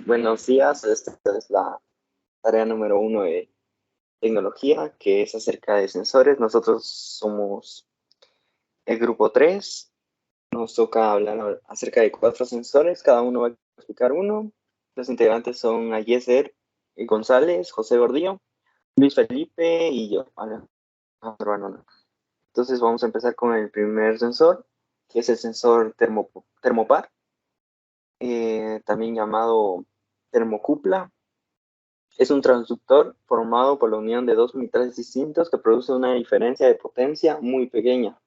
Buenos días, esta es la tarea número 1 de tecnología, que es acerca de sensores. Nosotros somos el grupo 3. Nos toca hablar acerca de 4 sensores, cada uno va a explicar uno. Los integrantes son Ayeser González, José Gordillo, Luis Felipe y yo, Alejandro Banona. Entonces vamos a empezar con el primer sensor, que es el sensor termopar, también llamado termocupla. Es un transductor formado por la unión de dos metales distintos que produce una diferencia de potencia muy pequeña,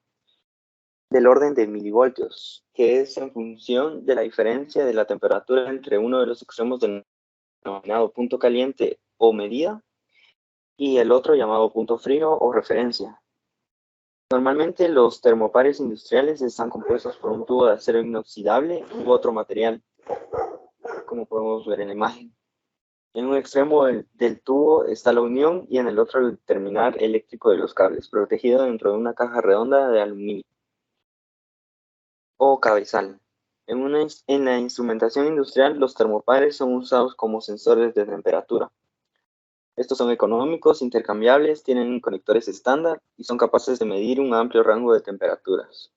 del orden de milivoltios, que es en función de la diferencia de la temperatura entre uno de los extremos denominado punto caliente o medida y el otro llamado punto frío o referencia. Normalmente los termopares industriales están compuestos por un tubo de acero inoxidable u otro material, como podemos ver en la imagen. En un extremo del tubo está la unión y en el otro el terminal eléctrico de los cables, protegido dentro de una caja redonda de aluminio o cabezal. En la instrumentación industrial, los termopares son usados como sensores de temperatura. Estos son económicos, intercambiables, tienen conectores estándar y son capaces de medir un amplio rango de temperaturas.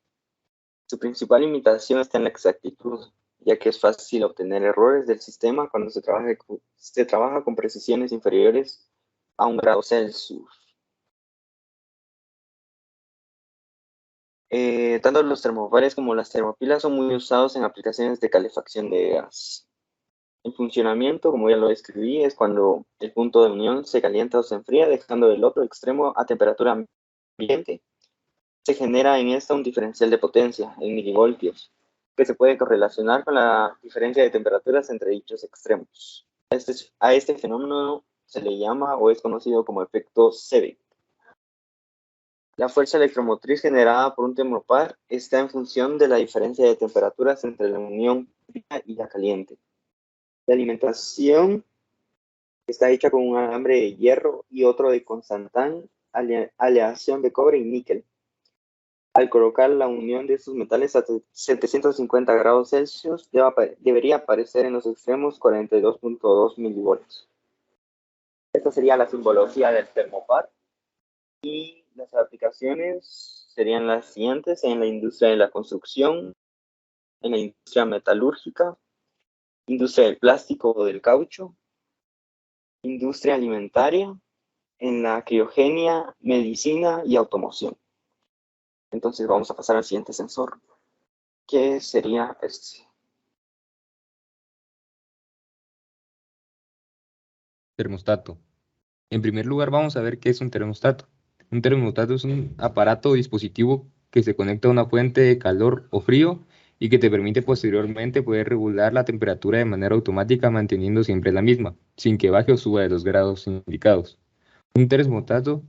Su principal limitación está en la exactitud, ya que es fácil obtener errores del sistema cuando se trabaja con precisiones inferiores a 1 grado Celsius. Tanto los termopares como las termopilas son muy usados en aplicaciones de calefacción de gas. El funcionamiento, como ya lo describí, es cuando el punto de unión se calienta o se enfría, dejando el otro extremo a temperatura ambiente. Se genera en esta un diferencial de potencia, en milivoltios, que se puede correlacionar con la diferencia de temperaturas entre dichos extremos. A este fenómeno se le llama o es conocido como efecto Seebeck. La fuerza electromotriz generada por un termopar está en función de la diferencia de temperaturas entre la unión fría y la caliente. La alimentación está hecha con un alambre de hierro y otro de constantán, aleación de cobre y níquel. Al colocar la unión de estos metales a 750 grados Celsius, debería aparecer en los extremos 42.2 milivoltios. Esta sería la simbología del termopar. Y las aplicaciones serían las siguientes: en la industria de la construcción, en la industria metalúrgica, industria del plástico o del caucho, industria alimentaria, en la criogenia, medicina y automoción. Entonces vamos a pasar al siguiente sensor, que sería este. Termostato. En primer lugar, vamos a ver qué es un termostato. Un termostato es un aparato o dispositivo que se conecta a una fuente de calor o frío y que te permite posteriormente poder regular la temperatura de manera automática manteniendo siempre la misma, sin que baje o suba de los grados indicados. Un termostato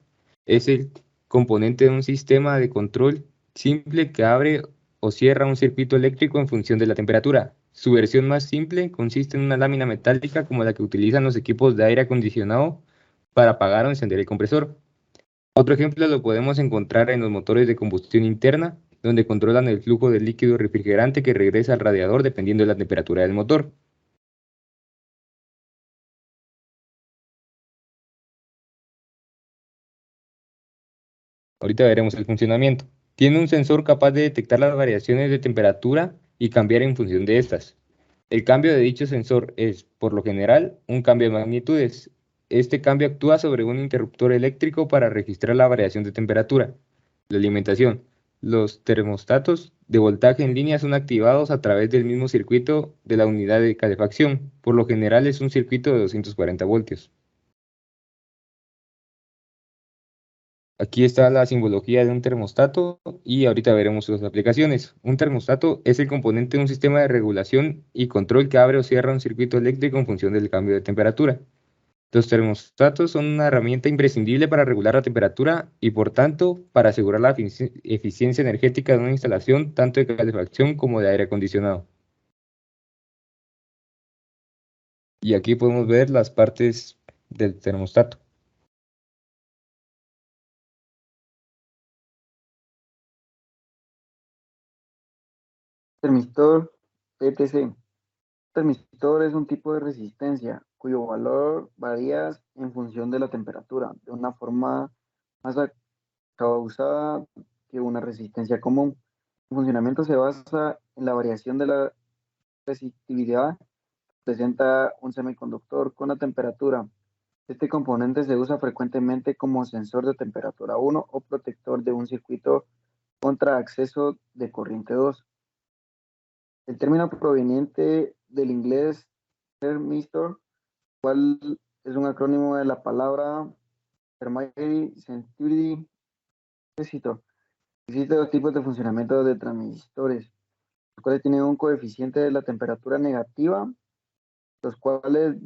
es el componente de un sistema de control simple que abre o cierra un circuito eléctrico en función de la temperatura. Su versión más simple consiste en una lámina metálica como la que utilizan los equipos de aire acondicionado para apagar o encender el compresor. Otro ejemplo lo podemos encontrar en los motores de combustión interna, donde controlan el flujo de líquido refrigerante que regresa al radiador dependiendo de la temperatura del motor. Ahorita veremos el funcionamiento. Tiene un sensor capaz de detectar las variaciones de temperatura y cambiar en función de estas. El cambio de dicho sensor es, por lo general, un cambio de magnitudes. Este cambio actúa sobre un interruptor eléctrico para registrar la variación de temperatura. La alimentación. Los termostatos de voltaje en línea son activados a través del mismo circuito de la unidad de calefacción. Por lo general es un circuito de 240 voltios. Aquí está la simbología de un termostato y ahorita veremos sus aplicaciones. Un termostato es el componente de un sistema de regulación y control que abre o cierra un circuito eléctrico en función del cambio de temperatura. Los termostatos son una herramienta imprescindible para regular la temperatura y, por tanto, para asegurar la eficiencia energética de una instalación tanto de calefacción como de aire acondicionado. Y aquí podemos ver las partes del termostato. Termistor PTC. Termistor es un tipo de resistencia cuyo valor varía en función de la temperatura, de una forma más causada que una resistencia común. El funcionamiento se basa en la variación de la resistividad que presenta un semiconductor con la temperatura. Este componente se usa frecuentemente como sensor de temperatura 1 o protector de un circuito contra acceso de corriente 2. El término proveniente del inglés thermistor, cual es un acrónimo de la palabra Thermidor Sensitivity. Existen dos tipos de funcionamiento de transistores, los cuales tienen un coeficiente de la temperatura negativa, los cuales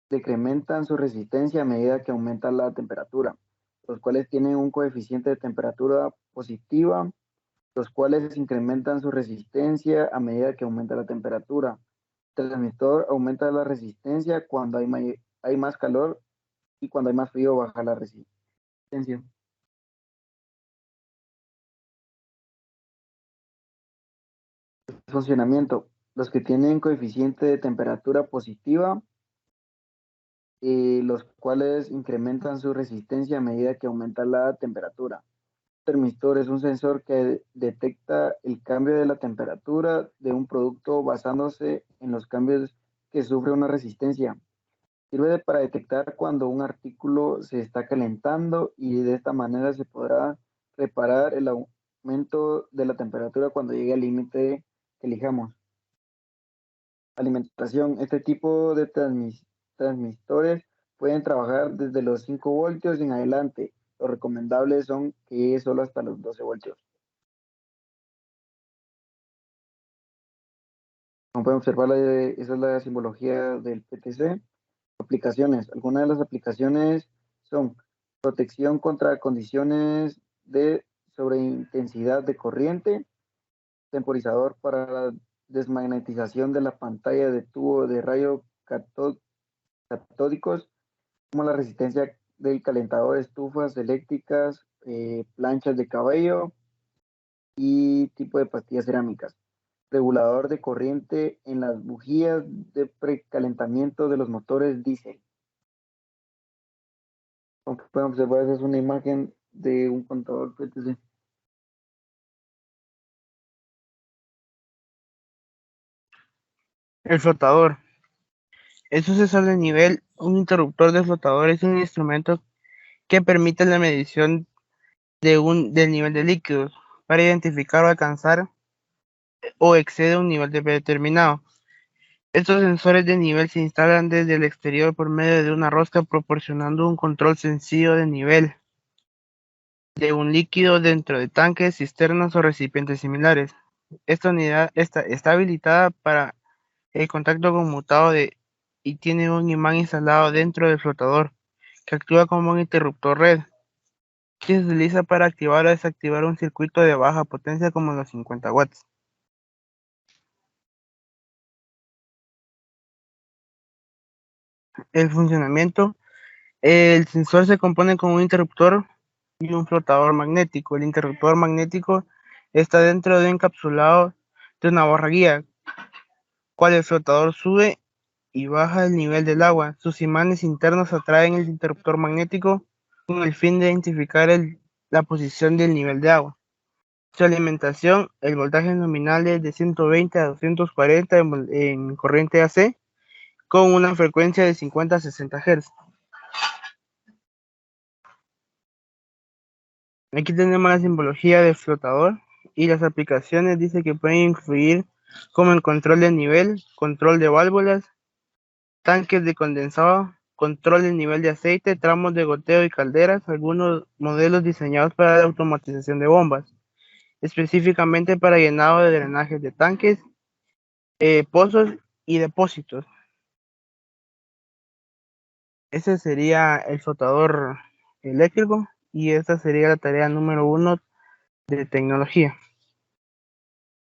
decrementan su resistencia a medida que aumenta la temperatura, los cuales tienen un coeficiente de temperatura positiva, los cuales incrementan su resistencia a medida que aumenta la temperatura. El transistor aumenta la resistencia cuando hay más calor y cuando hay más frío baja la resistencia. Funcionamiento. Los que tienen coeficiente de temperatura positiva, los cuales incrementan su resistencia a medida que aumenta la temperatura. Termistor es un sensor que detecta el cambio de la temperatura de un producto basándose en los cambios que sufre una resistencia. Sirve para detectar cuando un artículo se está calentando y de esta manera se podrá reparar el aumento de la temperatura cuando llegue al límite que elijamos. Alimentación. Este tipo de transmistores pueden trabajar desde los 5 voltios en adelante. Lo recomendable son que es solo hasta los 12 voltios. Como pueden observar, esa es la simbología del PTC. Aplicaciones. Algunas de las aplicaciones son protección contra condiciones de sobreintensidad de corriente, temporizador para la desmagnetización de la pantalla de tubo de rayo catódicos, como la resistencia del calentador, estufas eléctricas, planchas de cabello y tipo de pastillas cerámicas. Regulador de corriente en las bujías de precalentamiento de los motores diésel. Como pueden observar, esa es una imagen de un contador PTC. El flotador. Es un sensor de nivel. Un interruptor de flotador es un instrumento que permite la medición del nivel de líquidos para identificar o alcanzar o excede un nivel determinado. Estos sensores de nivel se instalan desde el exterior por medio de una rosca proporcionando un control sencillo de nivel de un líquido dentro de tanques, cisternas o recipientes similares. Esta unidad está habilitada para el contacto conmutado y tiene un imán instalado dentro del flotador que actúa como un interruptor red que se utiliza para activar o desactivar un circuito de baja potencia como los 50 watts. El funcionamiento. El sensor se compone con un interruptor y un flotador magnético. El interruptor magnético está dentro de un encapsulado de una barra guía, cual el flotador sube y baja el nivel del agua. Sus imanes internos atraen el interruptor magnético con el fin de identificar la posición del nivel de agua. Su alimentación, el voltaje nominal es de 120 a 240 en corriente AC con una frecuencia de 50 a 60 Hz. Aquí tenemos la simbología del flotador y las aplicaciones. Dice que pueden influir como el control de nivel, control de válvulas, tanques de condensado, control del nivel de aceite, tramos de goteo y calderas, algunos modelos diseñados para la automatización de bombas, específicamente para llenado de drenajes de tanques, pozos y depósitos. Ese sería el flotador eléctrico y esta sería la tarea número 1 de tecnología.